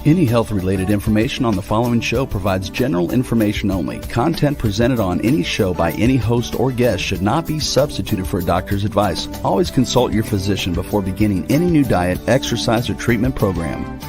Any health-related information on the following show provides general information only. Content presented on any show by any host or guest should not be substituted for a doctor's advice. Always consult your physician before beginning any new diet, exercise, or treatment program.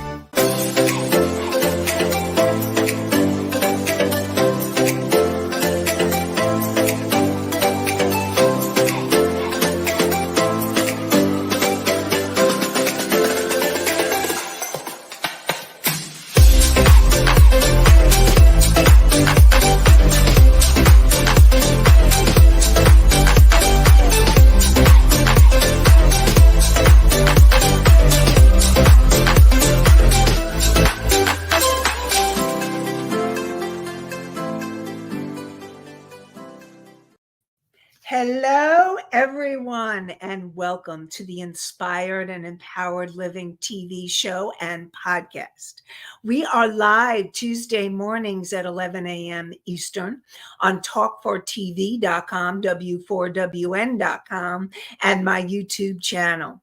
Hello, everyone, and welcome to the Inspired and Empowered Living TV show and podcast. We are live Tuesday mornings at 11 a.m. Eastern on talk4tv.com, w4wn.com, and my YouTube channel.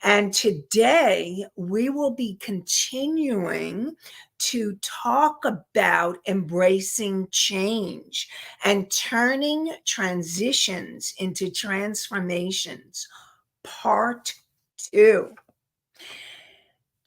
And today we will be continuing to talk about embracing change and turning transitions into transformations, part 2.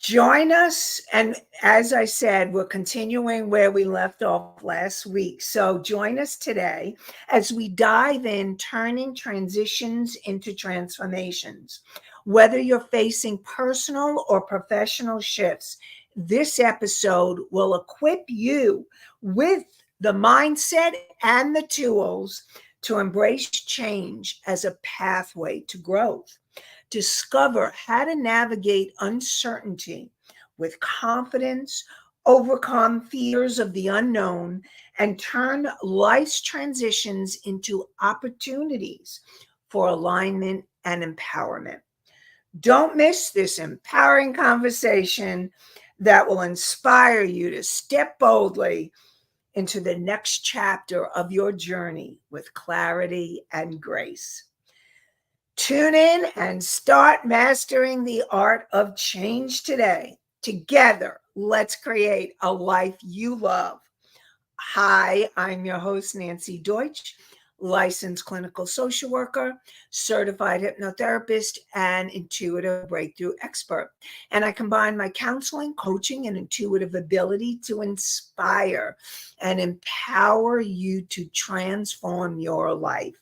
Join us, and as I said, we're continuing where we left off last week. So join us today as we dive in, turning transitions into transformations. Whether you're facing personal or professional shifts, this episode will equip you with the mindset and the tools to embrace change as a pathway to growth. Discover how to navigate uncertainty with confidence, overcome fears of the unknown, and turn life's transitions into opportunities for alignment and empowerment. Don't miss this empowering conversation that will inspire you to step boldly into the next chapter of your journey with clarity and grace. Tune in and start mastering the art of change today. Together, let's create a life you love. Hi, I'm your host, Nanci Deutsch, licensed clinical social worker, certified hypnotherapist, and intuitive breakthrough expert. And I combine my counseling, coaching, and intuitive ability to inspire and empower you to transform your life.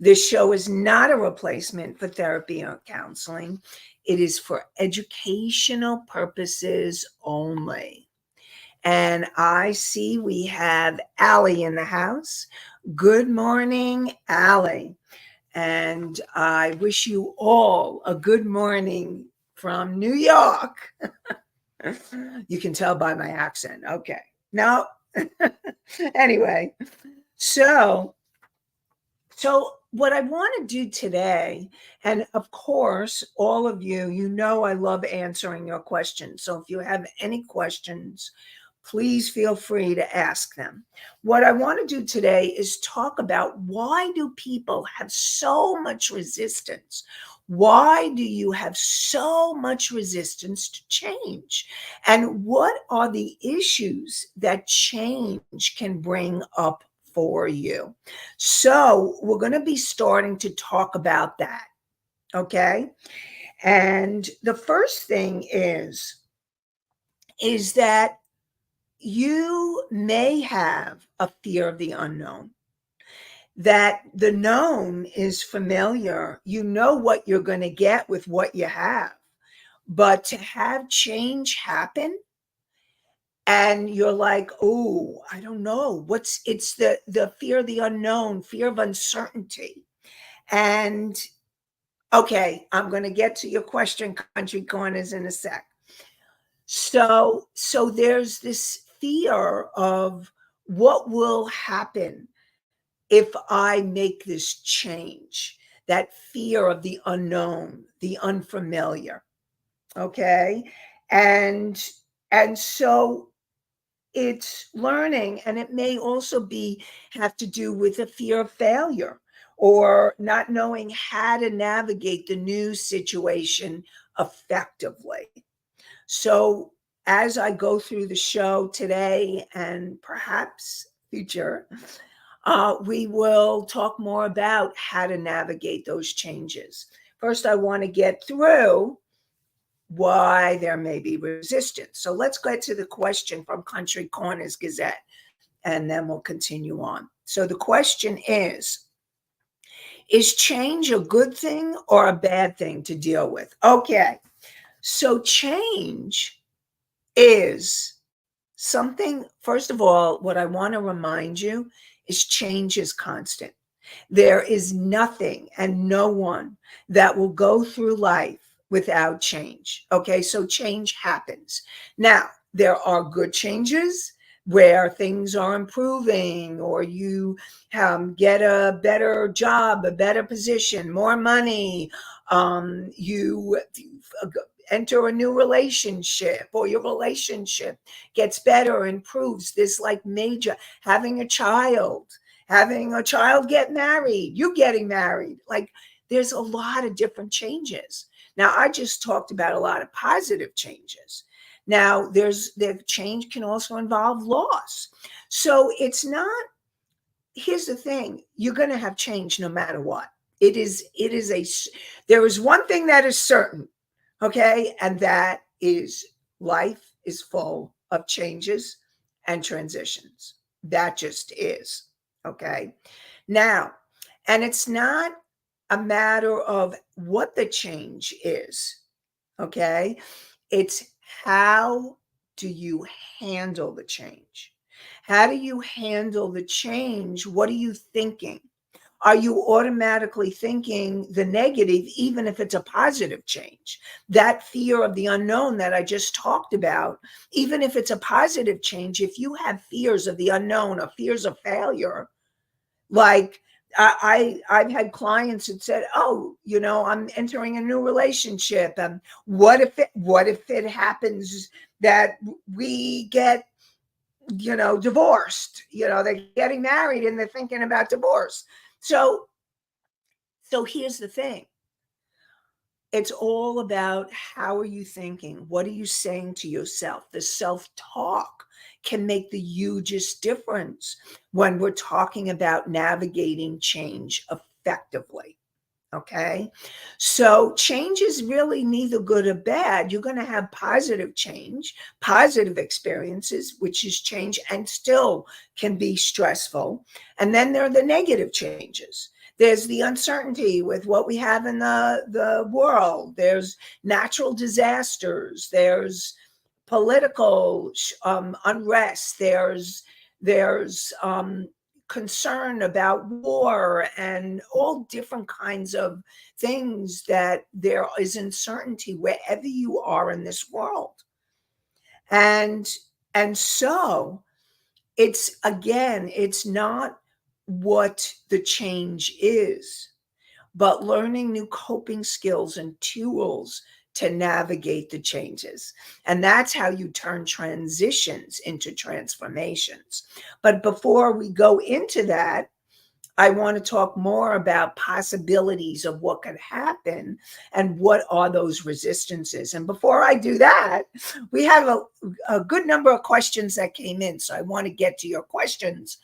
This show is not a replacement for therapy or counseling. It is for educational purposes only. And I see we have Allie in the house. Good morning, Allie. And I wish you all a good morning from New York. You can tell by my accent. Okay. No. Anyway, so what I want to do today, and of course, all of you, you know I love answering your questions. So if you have any questions, please feel free to ask them. What I want to do today is talk about, why do people have so much resistance? Why do you have so much resistance to change? And what are the issues that change can bring up for you? So we're going to be starting to talk about that. Okay. And the first thing is that you may have a fear of the unknown, that the known is familiar. You know what you're going to get with what you have, but to have change happen, and you're like, oh, I don't know. It's the fear of the unknown, fear of uncertainty. And okay, I'm going to get to your question, Country Corners, in a sec. So there's this fear of what will happen if I make this change, that fear of the unknown, the unfamiliar. Okay. And so it's learning, and it may also have to do with a fear of failure or not knowing how to navigate the new situation effectively. So as I go through the show today and perhaps future, we will talk more about how to navigate those changes. First, I want to get through why there may be resistance. So let's get to the question from Country Corners Gazette, and then we'll continue on. So the question is change a good thing or a bad thing to deal with? Okay, so change is something, first of all, what I want to remind you is change is constant. There is nothing and no one that will go through life without change. Okay, so change happens. Now, there are good changes where things are improving, or you get a better job, a better position, more money. You enter a new relationship, or your relationship gets better, improves. This like major having a child get married, you getting married. Like there's a lot of different changes. Now, I just talked about a lot of positive changes. Now, the change can also involve loss. So it's not, here's the thing, you're going to have change no matter what. There is one thing that is certain, okay? And that is life is full of changes and transitions. That just is, okay? Now, and it's not a matter of what the change is, okay? It's how do you handle the change? How do you handle the change? What are you thinking? Are you automatically thinking the negative, even if it's a positive change? That fear of the unknown that I just talked about, even if it's a positive change, if you have fears of the unknown or fears of failure, like I've had clients that said, "Oh, I'm entering a new relationship, and what if it happens that we get divorced? They're getting married and they're thinking about divorce." So here's the thing. It's all about how are you thinking? What are you saying to yourself? The self-talk can make the hugest difference when we're talking about navigating change effectively. Okay. So change is really neither good or bad. You're going to have positive change, positive experiences, which is change and still can be stressful. And then there are the negative changes. There's the uncertainty with what we have in the world. There's natural disasters. There's political unrest. There's concern about war and all different kinds of things, that there is uncertainty wherever you are in this world. And so it's not what the change is, but learning new coping skills and tools to navigate the changes. And that's how you turn transitions into transformations. But before we go into that, I want to talk more about possibilities of what could happen and what are those resistances. And before I do that, we have a good number of questions that came in. So I want to get to your questions,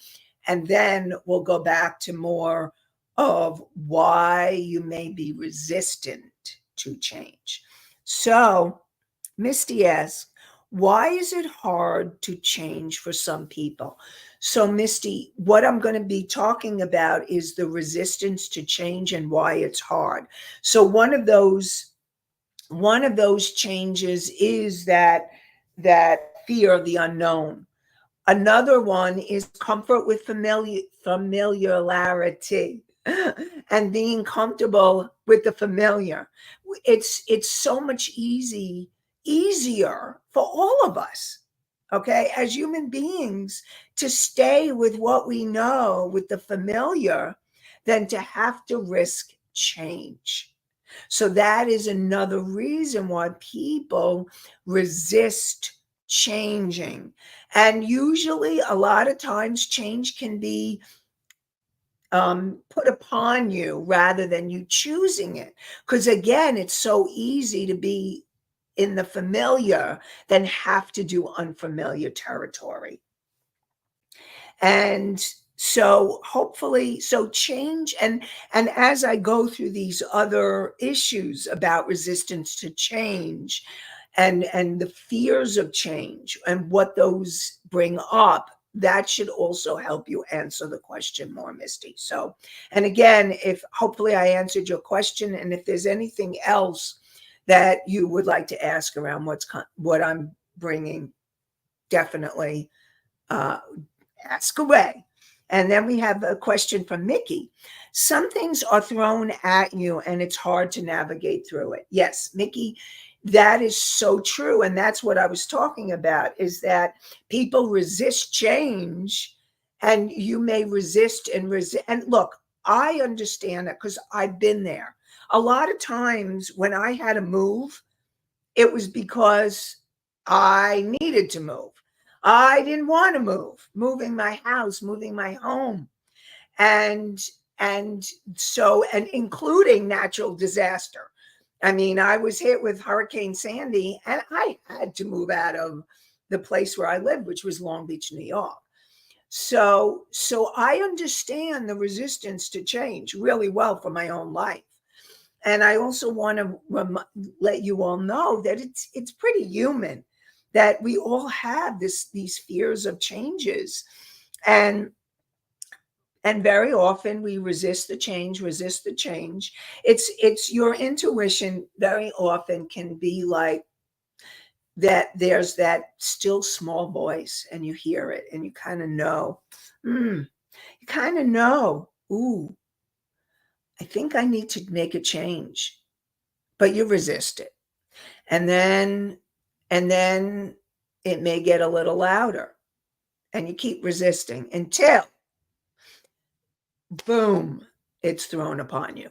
and then we'll go back to more of why you may be resistant to change. So Misty asks, why is it hard to change for some people? So Misty, what I'm going to be talking about is the resistance to change and why it's hard. So one of those changes is that fear of the unknown. Another one is comfort with familiarity and being comfortable with the familiar. It's so much easier for all of us, okay, as human beings, to stay with what we know, with the familiar, than to have to risk change. So that is another reason why people resist changing. And usually, a lot of times, change can be put upon you rather than you choosing it. Because again, it's so easy to be in the familiar than have to do unfamiliar territory. And so hopefully, so change, and as I go through these other issues about resistance to change and the fears of change and what those bring up, that should also help you answer the question more, Misty. So, and again, if hopefully I answered your question, and if there's anything else that you would like to ask around what I'm bringing, definitely ask away. And then we have a question from Mickey. Some things are thrown at you and it's hard to navigate through it. Yes, Mickey, that is so true. And that's what I was talking about, is that people resist change, and you may resist and resist. And look, I understand that because I've been there. A lot of times when I had to move, it was because I needed to move. I didn't want to move, moving my house, moving my home. And so, and including natural disaster. I mean, I was hit with Hurricane Sandy and I had to move out of the place where I lived, which was Long Beach, New York. So I understand the resistance to change really well for my own life. And I also want to let you all know that it's pretty human that we all have these fears of changes, and very often we resist the change. It's your intuition very often can be like that. There's that still small voice, and you hear it, and you kind of know. You kind of know. Ooh, I think I need to make a change, but you resist it. And then it may get a little louder, and you keep resisting until boom, it's thrown upon you.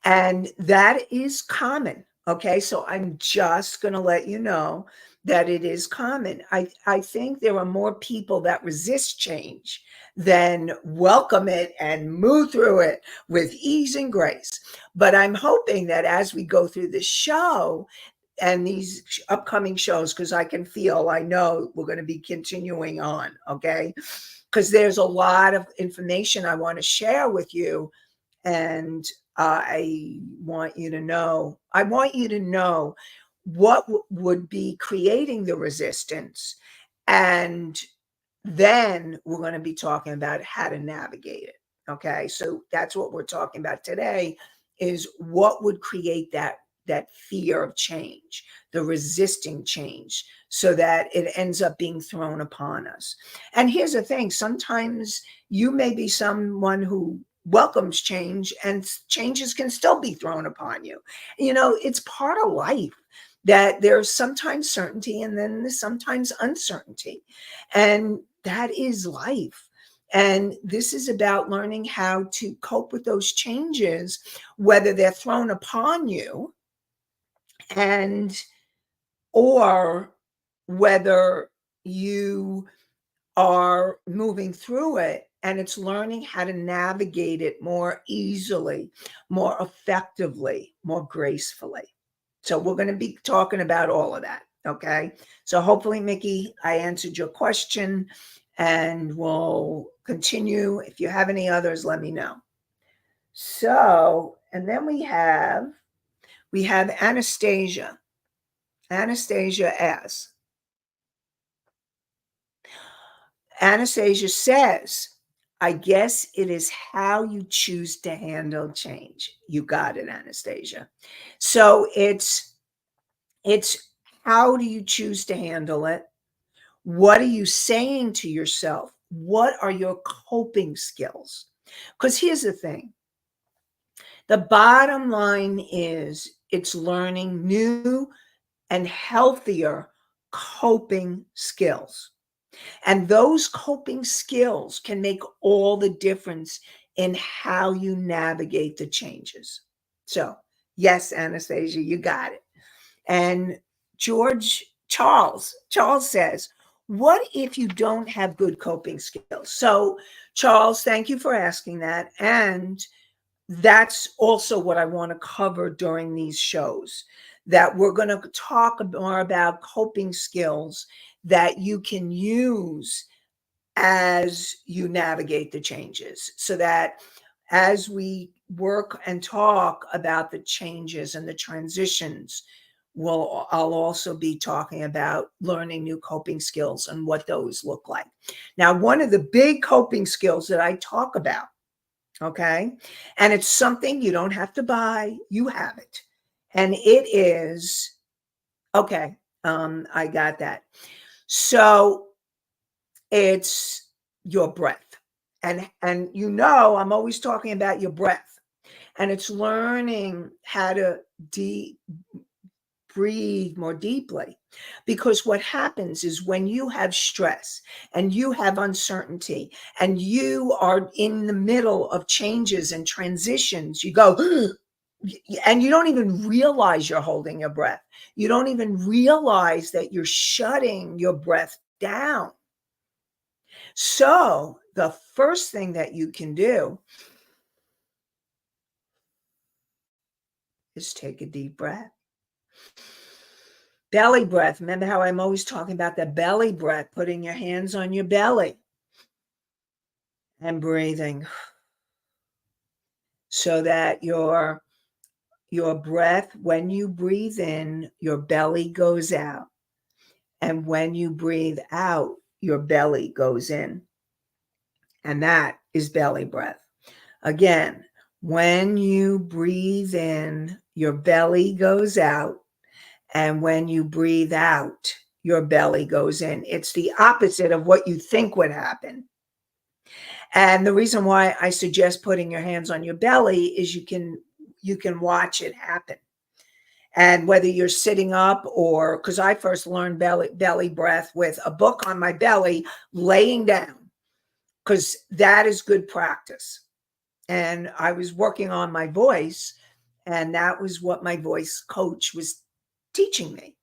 And that is common. Okay. So I'm just going to let you know that it is common. I think there are more people that resist change than welcome it and move through it with ease and grace. But I'm hoping that as we go through the show and these upcoming shows, because I know we're going to be continuing on. Okay. Because there's a lot of information I want to share with you. And I want you to know what would be creating the resistance. And then we're going to be talking about how to navigate it. Okay. So that's what we're talking about today, is what would create that fear of change, the resisting change, so that it ends up being thrown upon us. And here's the thing, sometimes you may be someone who welcomes change, and changes can still be thrown upon you. It's part of life that there's sometimes certainty and then there's sometimes uncertainty. And that is life. And this is about learning how to cope with those changes, whether they're thrown upon you or whether you are moving through it, and it's learning how to navigate it more easily, more effectively, more gracefully. So we're going to be talking about all of that. Okay. So hopefully, Mickey, I answered your question, and we'll continue. If you have any others, let me know. So, and then we have Anastasia. Anastasia asks, Anastasia says, I guess it is how you choose to handle change. You got it, Anastasia. So it's how do you choose to handle it? What are you saying to yourself? What are your coping skills? Because here's the thing. The bottom line is it's learning new and healthier coping skills. And those coping skills can make all the difference in how you navigate the changes. So, yes, Anastasia, you got it. And Charles says, what if you don't have good coping skills? So, Charles, thank you for asking that. And that's also what I want to cover during these shows. that we're going to talk more about coping skills that you can use as you navigate the changes, so that as we work and talk about the changes and the transitions, I'll also be talking about learning new coping skills and what those look like. Now, one of the big coping skills that I talk about, okay, and it's something you don't have to buy, you have it. And it is, okay, I got that. So it's your breath. And you know, I'm always talking about your breath. And it's learning how to breathe more deeply. Because what happens is when you have stress and you have uncertainty and you are in the middle of changes and transitions, you go, and you don't even realize you're holding your breath. You don't even realize that you're shutting your breath down. So the first thing that you can do is take a deep breath. Belly breath. Remember how I'm always talking about the belly breath, putting your hands on your belly and breathing so that your breath, when you breathe in, your belly goes out. And when you breathe out, your belly goes in. And that is belly breath. Again, when you breathe in, your belly goes out. And when you breathe out, your belly goes in. It's the opposite of what you think would happen. And the reason why I suggest putting your hands on your belly is you can watch it happen. And whether you're sitting up or, because I first learned belly breath with a book on my belly, laying down, because that is good practice. And I was working on my voice, and that was what my voice coach was teaching me.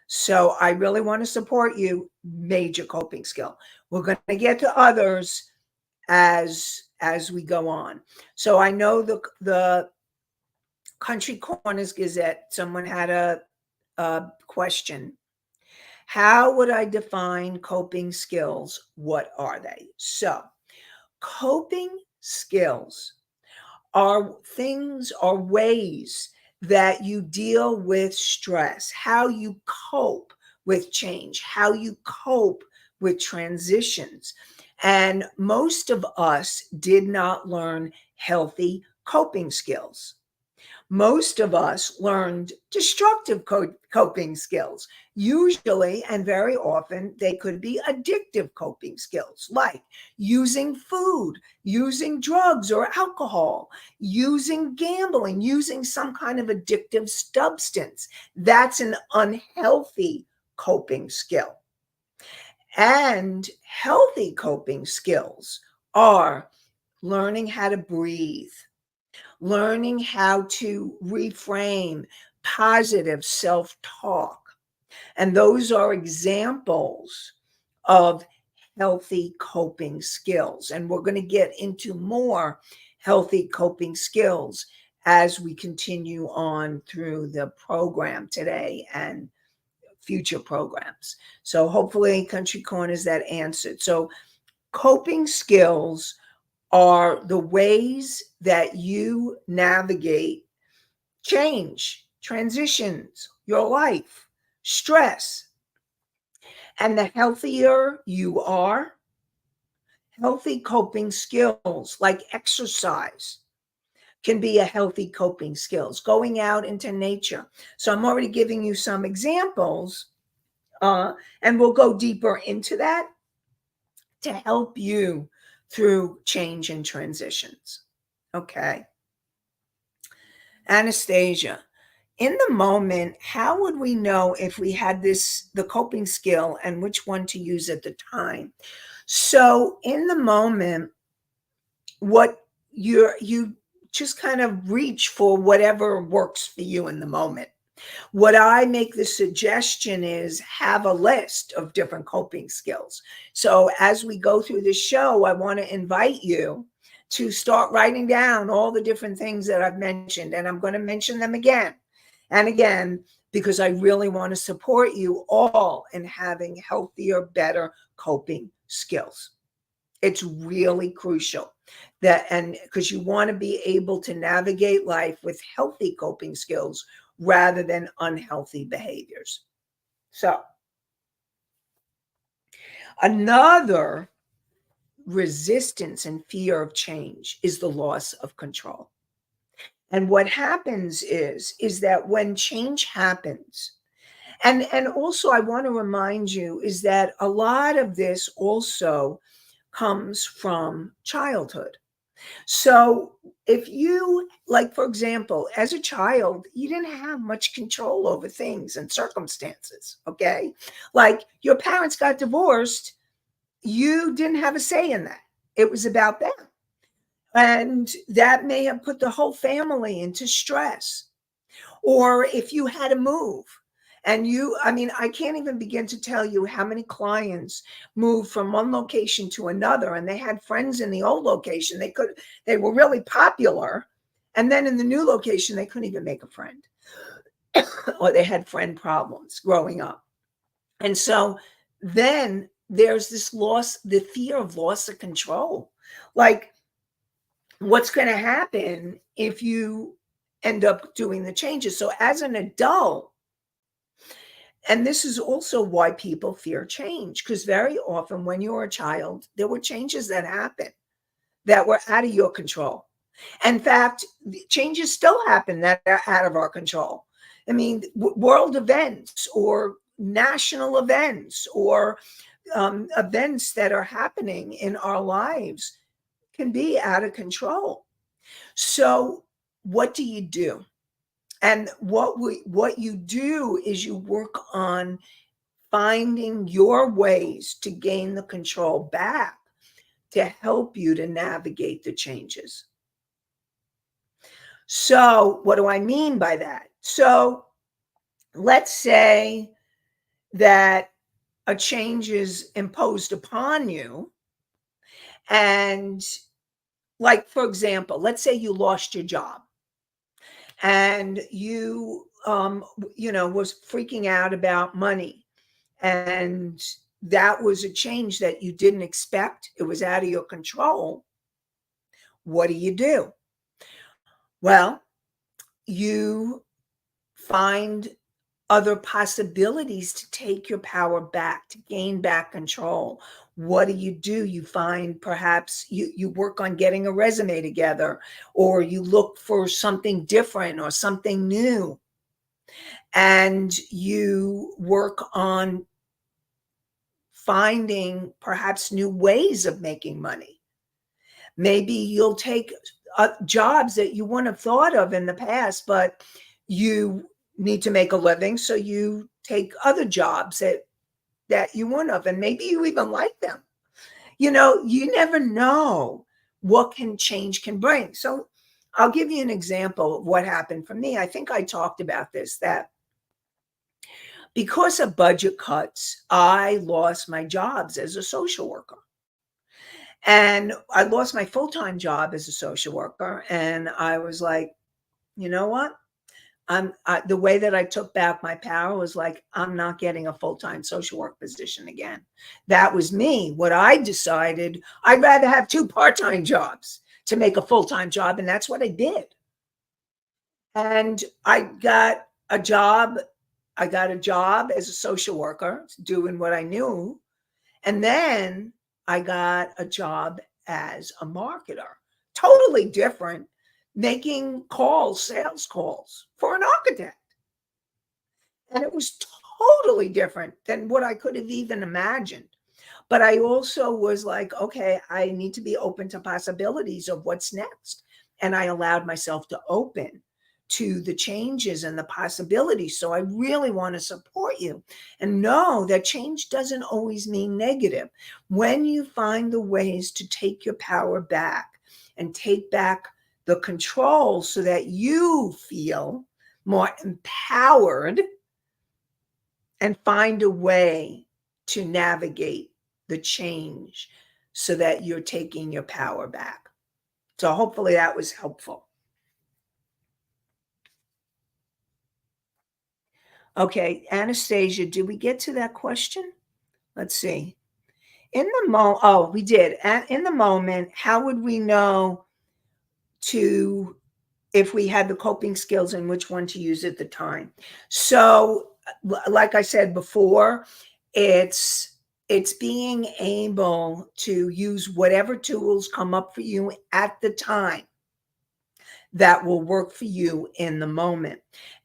So I really want to support you. Major coping skill. We're going to get to others as we go on. So I know the Country Corners Gazette, someone had a question. How would I define coping skills? What are they? So coping skills are things or ways that you deal with stress, how you cope with change, how you cope with transitions. And most of us did not learn healthy coping skills. Most of us learned destructive coping skills. Usually, and very often, they could be addictive coping skills, like using food, using drugs or alcohol, using gambling, using some kind of addictive substance. That's an unhealthy coping skill. And healthy coping skills are learning how to breathe, learning how to reframe positive self-talk. And those are examples of healthy coping skills. And we're going to get into more healthy coping skills as we continue on through the program today and future programs. So hopefully Country Corners that answered. So coping skills are the ways that you navigate change, transitions, your life, stress. And the healthier you are, healthy coping skills like exercise can be a healthy coping skills, going out into nature. So I'm already giving you some examples, and we'll go deeper into that to help you through change and transitions. Okay. Anastasia, in the moment, how would we know if we had the coping skill and which one to use at the time? So in the moment, what you just kind of reach for whatever works for you in the moment. What I make the suggestion is have a list of different coping skills. So as we go through the show, I want to invite you to start writing down all the different things that I've mentioned, and I'm going to mention them again and again, because I really want to support you all in having healthier, better coping skills. It's really crucial that, and because you want to be able to navigate life with healthy coping skills rather than unhealthy behaviors. So, another resistance and fear of change is the loss of control. And what happens is that when change happens, and also I want to remind you is that a lot of this also comes from childhood. So if you, like, for example, as a child, you didn't have much control over things and circumstances, okay? Like your parents got divorced, you didn't have a say in that. It was about them. And that may have put the whole family into stress. Or if you had to move and I mean, I can't even begin to tell you how many clients moved from one location to another and they had friends in the old location. They were really popular. And then in the new location, they couldn't even make a friend or they had friend problems growing up. And so then there's this loss, the fear of loss of control. Like, what's going to happen if you end up doing the changes? So as an adult, and this is also why people fear change, because very often when you were a child, there were changes that happened that were out of your control. In fact, changes still happen that are out of our control. I mean, world events or national events or events that are happening in our lives can be out of control. So what do you do? And what you do is you work on finding your ways to gain the control back to help you to navigate the changes. So what do I mean by that? So let's say that a change is imposed upon you. And like, for example, let's say you lost your job and was freaking out about money, and that was a change that you didn't expect. It was out of your control. What do? Well, you find other possibilities to take your power back, to gain back control. What do? You find perhaps you work on getting a resume together, or you look for something different or something new. And you work on finding perhaps new ways of making money. Maybe you'll take jobs that you wouldn't have thought of in the past, but you need to make a living. So you take other jobs that you wouldn't have, and maybe you even like them. You never know what change can bring. So I'll give you an example of what happened for me. I think I talked about this, that because of budget cuts, I lost my jobs as a social worker. And I lost my full-time job as a social worker. And I was like, you know what? The way that I took back my power was like, I'm not getting a full-time social work position again. That was me. What I decided, I'd rather have two part-time jobs to make a full-time job. And that's what I did. And I got a job. I got a job as a social worker doing what I knew. And then I got a job as a marketer, totally different, making calls, sales calls for an architect. And it was totally different than what I could have even imagined. But I also was like, okay, I need to be open to possibilities of what's next. And I allowed myself to open to the changes and the possibilities. So I really want to support you and know that change doesn't always mean negative. When you find the ways to take your power back and take back the control so that you feel more empowered and find a way to navigate the change so that you're taking your power back. So hopefully that was helpful. Okay, Anastasia, did we get to that question? Let's see. We did. In the moment, how would we know to if we had the coping skills and which one to use at the time? So, like I said before, it's it's being able to use whatever tools come up for you at the time that will work for you in the moment.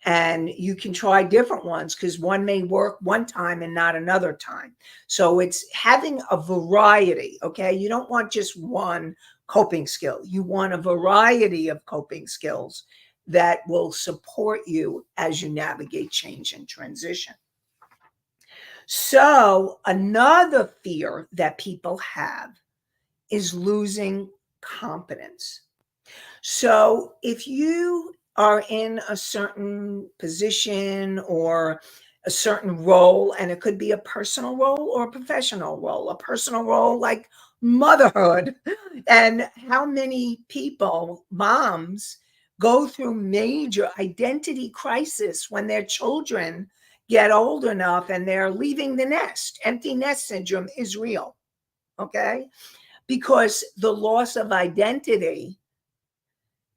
And you can try different ones because one may work one time and not another time. So it's having a variety, okay? You don't want just one coping skill, you want a variety of coping skills that will support you as you navigate change and transition. So, another fear that people have is losing confidence. So if you are in a certain position or a certain role, and it could be a personal role or a professional role, a personal role like motherhood, and how many people, moms, go through major identity crisis when their children get old enough and they're leaving the nest. Empty nest syndrome is real, okay? Because the loss of identity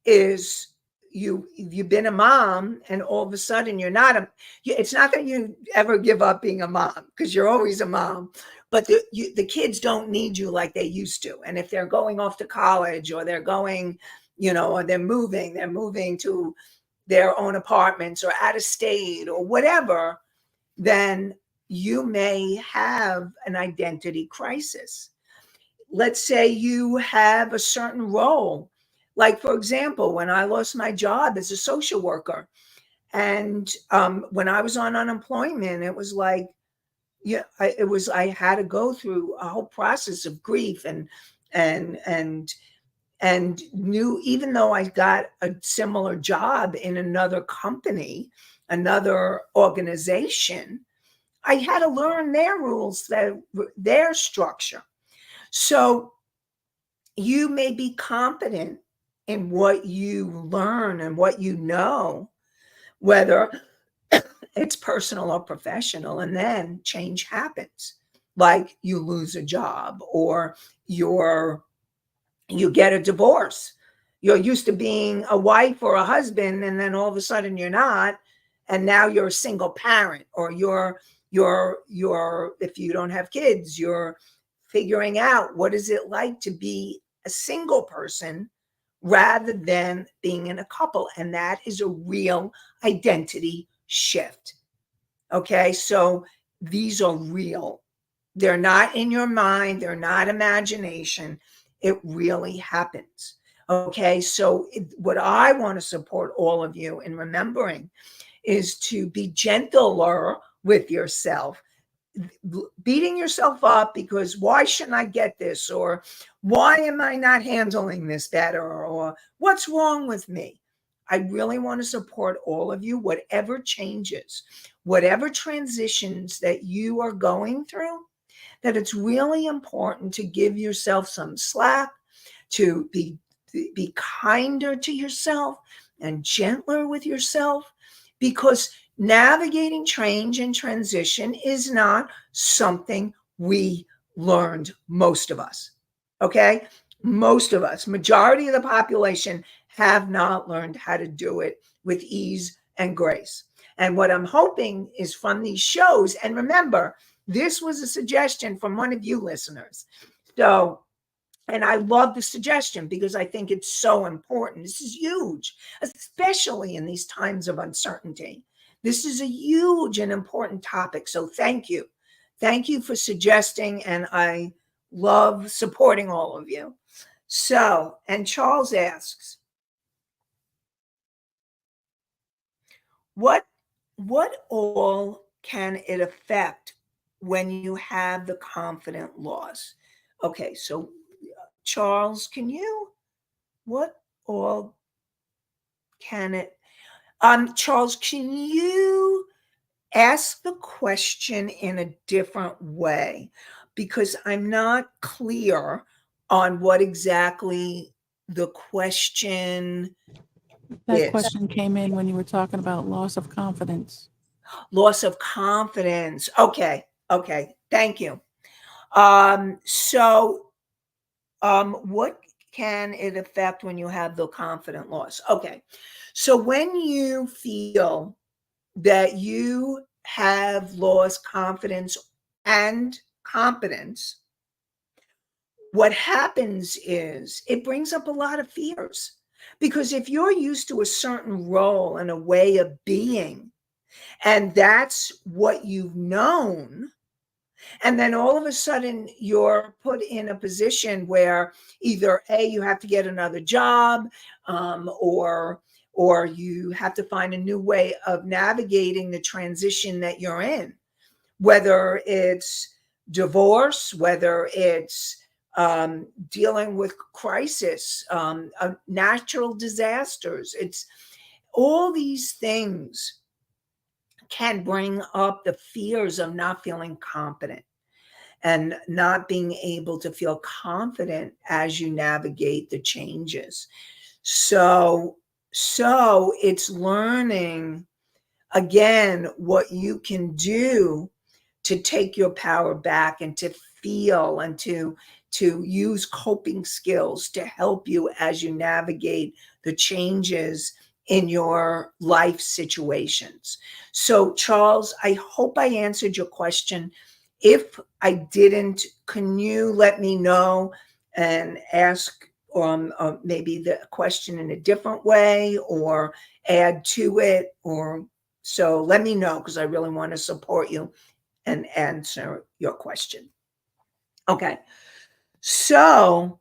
is you've been a mom and all of a sudden you're not it's not that you ever give up being a mom because you're always a mom, but the kids don't need you like they used to. And if they're going off to college or they're going, or they're moving to their own apartments or out of state or whatever, then you may have an identity crisis. Let's say you have a certain role. Like, for example, when I lost my job as a social worker, and when I was on unemployment, it was like, yeah, I had to go through a whole process of grief and and and knew, even though I got a similar job in another company, another organization, I had to learn their rules, their structure. So you may be competent in what you learn and what you know, whether it's personal or professional, and then change happens. Like you lose a job or you're you get a divorce. You're used to being a wife or a husband, and then all of a sudden you're not, and now you're a single parent, or you're if you don't have kids, you're figuring out what is it like to be a single person rather than being in a couple. And that is a real identity shift. Okay, so these are real. They're not in your mind, they're not imagination. It really happens. Okay, so what I want to support all of you in remembering is to be gentler with yourself. Beating yourself up because why shouldn't I get this, or why am I not handling this better, or what's wrong with me? I really want to support all of you, whatever changes, whatever transitions that you are going through, that it's really important to give yourself some slack, to be kinder to yourself and gentler with yourself, because navigating change and transition is not something we learned, most of us. Okay? Most of us, majority of the population, have not learned how to do it with ease and grace. And what I'm hoping is from these shows, and remember, this was a suggestion from one of you listeners. So, and I love the suggestion because I think it's so important. This is huge, especially in these times of uncertainty. This is a huge and important topic. So thank you. Thank you for suggesting, and I love supporting all of you. So, and Charles asks, what all can it affect when you have the confident loss? Okay, so Charles, what all can it, Charles, can you ask the question in a different way? Because I'm not clear on what exactly the question That is. question came in when you were talking about loss of confidence. Loss of confidence. Okay. Okay. Thank you. What can it affect when you have the confident loss? Okay. So when you feel that you have lost confidence and competence, what happens is it brings up a lot of fears. Because if you're used to a certain role and a way of being, and that's what you've known, and then all of a sudden you're put in a position where either A, you have to get another job, or you have to find a new way of navigating the transition that you're in, whether it's divorce, whether it's dealing with crisis, natural disasters. It's all these things can bring up the fears of not feeling competent and not being able to feel confident as you navigate the changes. So, so it's learning again what you can do to take your power back and to feel and to use coping skills to help you as you navigate the changes in your life situations. So Charles, I hope I answered your question. If I didn't, can you let me know and ask maybe the question in a different way or add to it, or so let me know, because I really want to support you and answer your question. Okay. So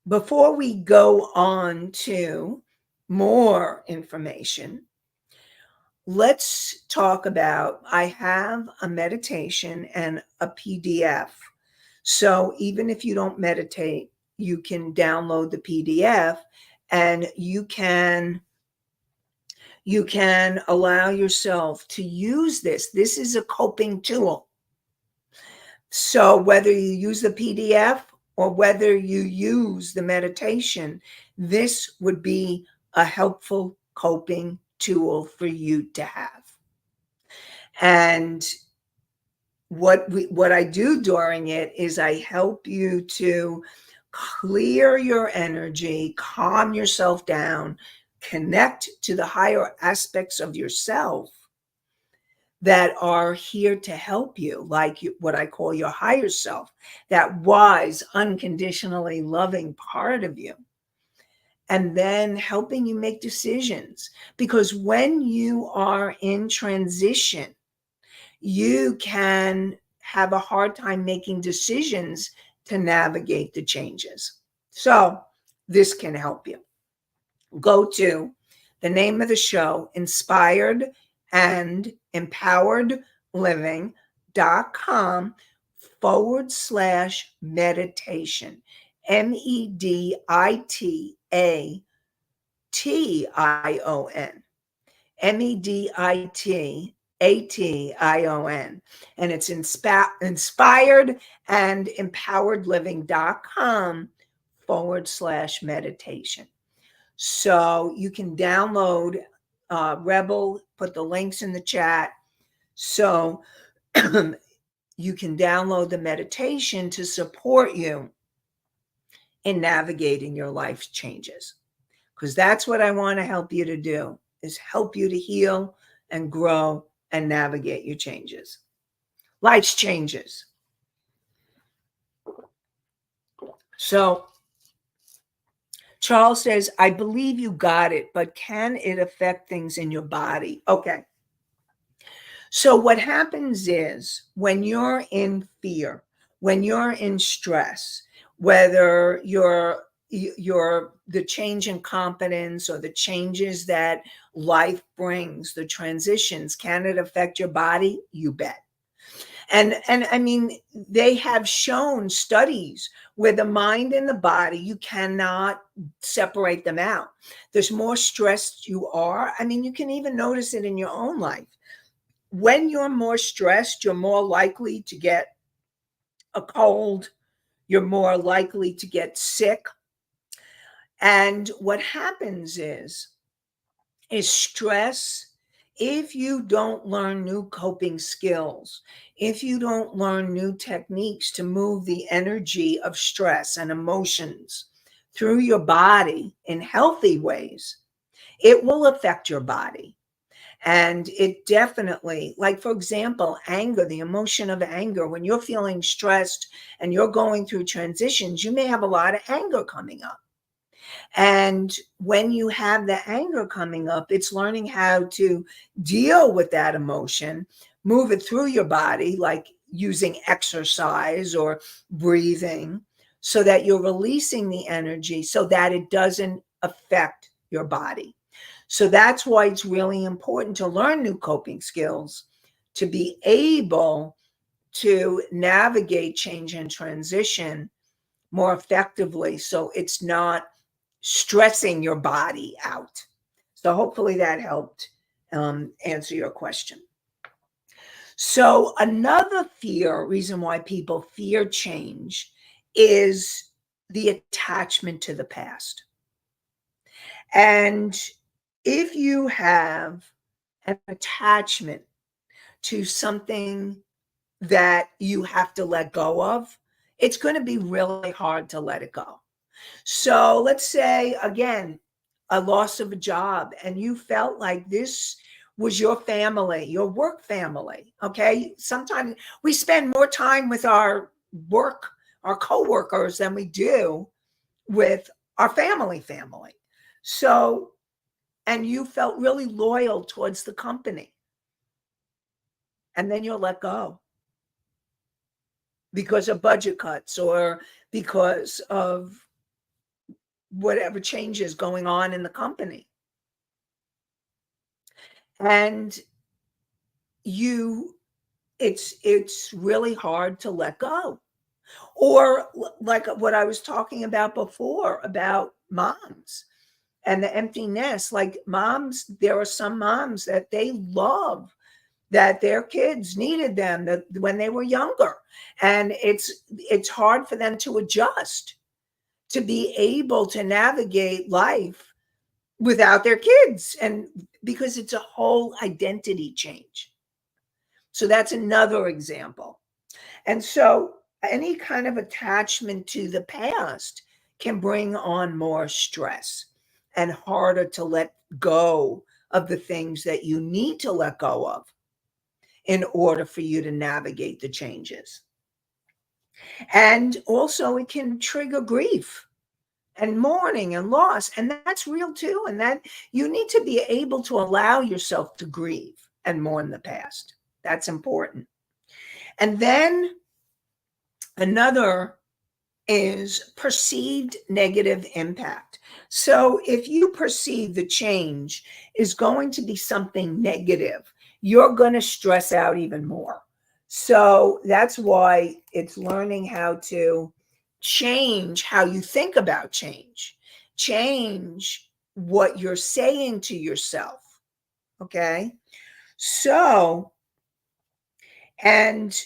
before we go on to more information, let's talk about, I have a meditation and a PDF. So even if you don't meditate, you can download the PDF and you can allow yourself to use this. This is a coping tool. So whether you use the PDF or whether you use the meditation, this would be a helpful coping tool for you to have. And what I do during it is I help you to clear your energy, calm yourself down, connect to the higher aspects of yourself that are here to help you, like what I call your higher self, that wise, unconditionally loving part of you. And then helping you make decisions. Because when you are in transition, you can have a hard time making decisions to navigate the changes. So this can help you. Go to the name of the show, Inspired and Empowered Living.com/meditation. MEDITATION. MEDITATION. And it's inspired and empowered living.com/meditation. So you can download Rebel, put the links in the chat. So you can download the meditation to support you in navigating your life changes. Because that's what I want to help you to do, is help you to heal and grow and navigate your changes. Life's changes. So Charles says, I believe you got it, but can it affect things in your body? Okay. So what happens is when you're in fear, when you're in stress, whether you're the change in competence or the changes that life brings, the transitions, can it affect your body? You bet. And I mean, they have shown studies where the mind and the body, you cannot separate them out. There's more stressed you are. I mean, you can even notice it in your own life. When you're more stressed, you're more likely to get a cold, you're more likely to get sick. And what happens is stress If you don't learn new coping skills, if you don't learn new techniques to move the energy of stress and emotions through your body in healthy ways, it will affect your body. And it definitely, like, for example, anger, the emotion of anger, when you're feeling stressed and you're going through transitions, you may have a lot of anger coming up. And when you have the anger coming up, it's learning how to deal with that emotion, move it through your body, like using exercise or breathing, so that you're releasing the energy so that it doesn't affect your body. So that's why it's really important to learn new coping skills to be able to navigate change and transition more effectively, so it's not stressing your body out. So hopefully that helped answer your question. So another reason why people fear change is the attachment to the past. And if you have an attachment to something that you have to let go of, it's going to be really hard to let it go. So let's say, again, a loss of a job, and you felt like this was your family, your work family. Okay. Sometimes we spend more time with our work, our coworkers, than we do with our family. So, and you felt really loyal towards the company, and then you'll let go because of budget cuts or because of whatever changes going on in the company. And you it's really hard to let go. Or like what I was talking about before about moms and the empty nest. Like moms, there are some moms that they love that their kids needed them when they were younger, and it's hard for them to adjust to be able to navigate life without their kids, and because it's a whole identity change. So that's another example. And so any kind of attachment to the past can bring on more stress and harder to let go of the things that you need to let go of in order for you to navigate the changes. And also, it can trigger grief and mourning and loss. And that's real too. And that you need to be able to allow yourself to grieve and mourn the past. That's important. And then another is perceived negative impact. So if you perceive the change is going to be something negative, you're going to stress out even more. So that's why it's learning how to change how you think about change what you're saying to yourself. Okay. So, and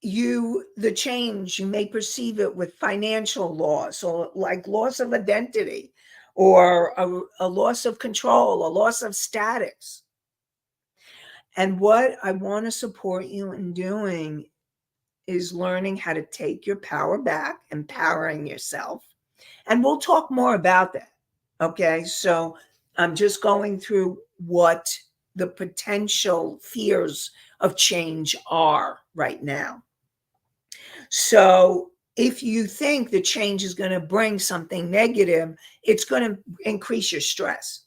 the change, you may perceive it with financial loss, or like loss of identity, or a loss of control, a loss of status. And what I want to support you in doing is learning how to take your power back, empowering yourself. And we'll talk more about that. Okay. So I'm just going through what the potential fears of change are right now. So if you think the change is going to bring something negative, it's going to increase your stress.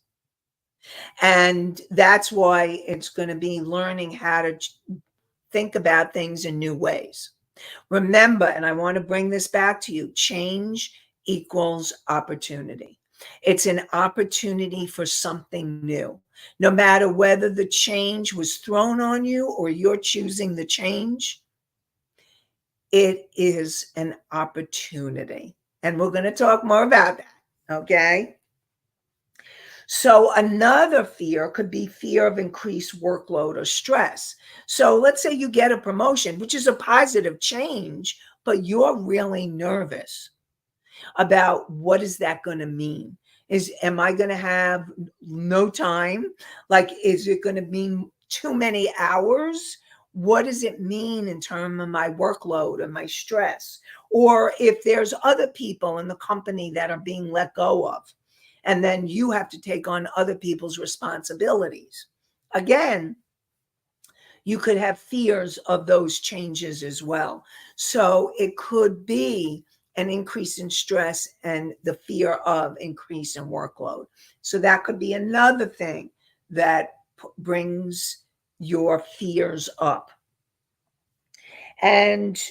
And that's why it's going to be learning how to think about things in new ways. Remember, and I want to bring this back to you, change equals opportunity. It's an opportunity for something new. No matter whether the change was thrown on you or you're choosing the change, it is an opportunity. And we're going to talk more about that. Okay. So another fear could be fear of increased workload or stress. So let's say you get a promotion, which is a positive change, but you're really nervous about what is that going to mean. Am I going to have no time? Like, is it going to mean too many hours? What does it mean in terms of my workload and my stress? Or if there's other people in the company that are being let go of, and then you have to take on other people's responsibilities. Again, you could have fears of those changes as well. So it could be an increase in stress and the fear of increase in workload. So that could be another thing that brings your fears up. And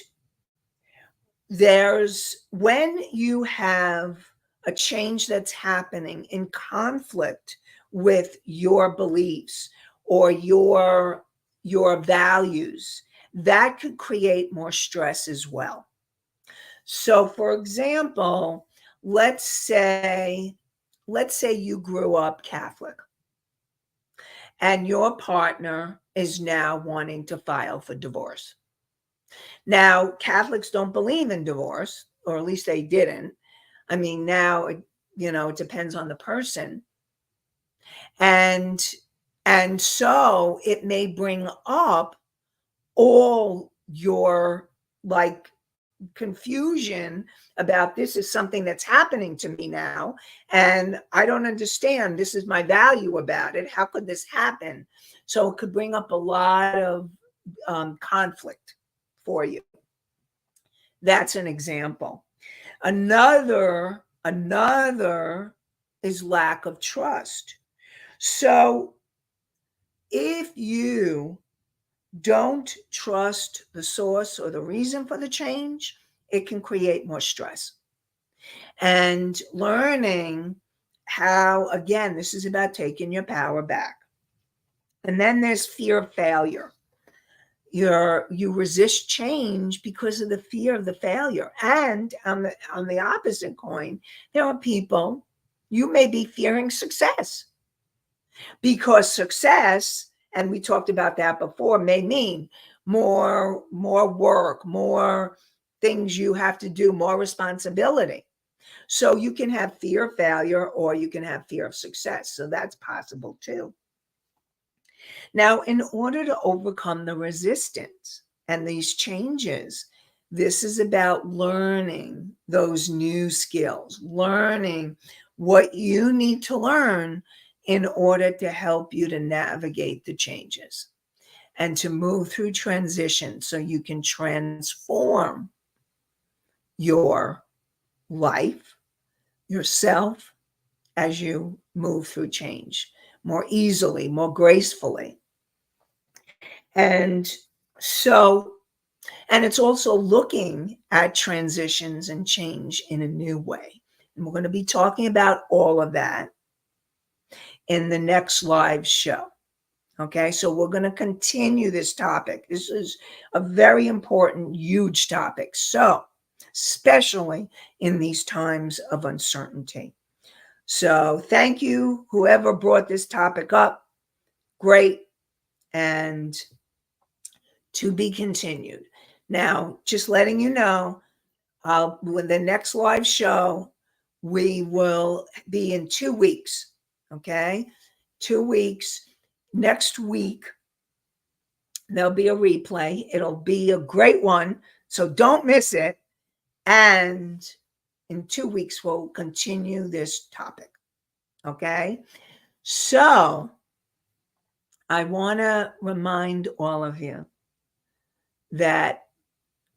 when you have a change that's happening in conflict with your beliefs or your values, that could create more stress as well. So for example, let's say you grew up Catholic and your partner is now wanting to file for divorce. Now, Catholics don't believe in divorce, or at least they didn't. I mean, now, it depends on the person. And so it may bring up all your like confusion about this is something that's happening to me now, and I don't understand. This is my value about it. How could this happen? So it could bring up a lot of conflict for you. That's an example. Another is lack of trust. So if you don't trust the source or the reason for the change, it can create more stress. And learning how, again, this is about taking your power back. And then there's fear of failure. You resist change because of the fear of the failure. And on the opposite coin, there are people, you may be fearing success, because success, and we talked about that before, may mean more work, more things you have to do, more responsibility. So you can have fear of failure or you can have fear of success. So that's possible too. Now, in order to overcome the resistance and these changes, this is about learning those new skills, learning what you need to learn in order to help you to navigate the changes and to move through transition so you can transform your life, yourself, as you move through change more easily, more gracefully. And so, and it's also looking at transitions and change in a new way. And we're going to be talking about all of that in the next live show. Okay, so we're going to continue this topic. This is a very important, huge topic. So, especially in these times of uncertainty. So, thank you, whoever brought this topic up. Great. And to be continued. Now, just letting you know, with the next live show, we will be in 2 weeks. Okay, 2 weeks. Next week, there'll be a replay. It'll be a great one, so don't miss it. And in 2 weeks, we'll continue this topic. Okay, so I want to remind all of you that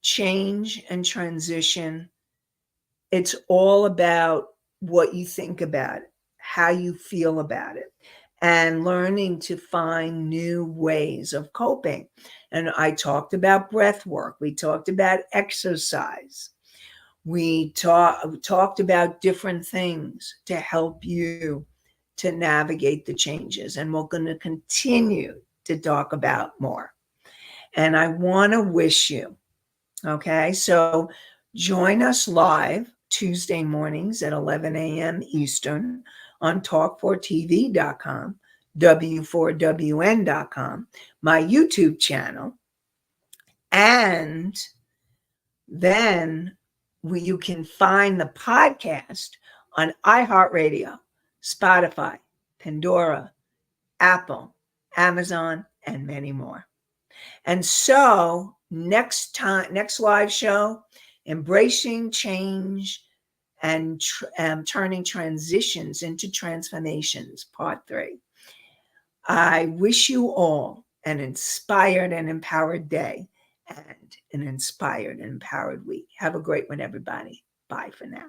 change and transition, it's all about what you think about it, how you feel about it, and learning to find new ways of coping. And I talked about breath work. We talked about exercise. We talked about different things to help you to navigate the changes. And we're going to continue to talk about more. And I want to wish you, okay, so join us live Tuesday mornings at 11 a.m. Eastern on talk4tv.com, w4wn.com, my YouTube channel. And then you can find the podcast on iHeartRadio, Spotify, Pandora, Apple, Amazon, and many more. And so next live show, embracing change and turning transitions into transformations, part 3. I wish you all an inspired and empowered day and an inspired and empowered week. Have a great one, everybody. Bye for now.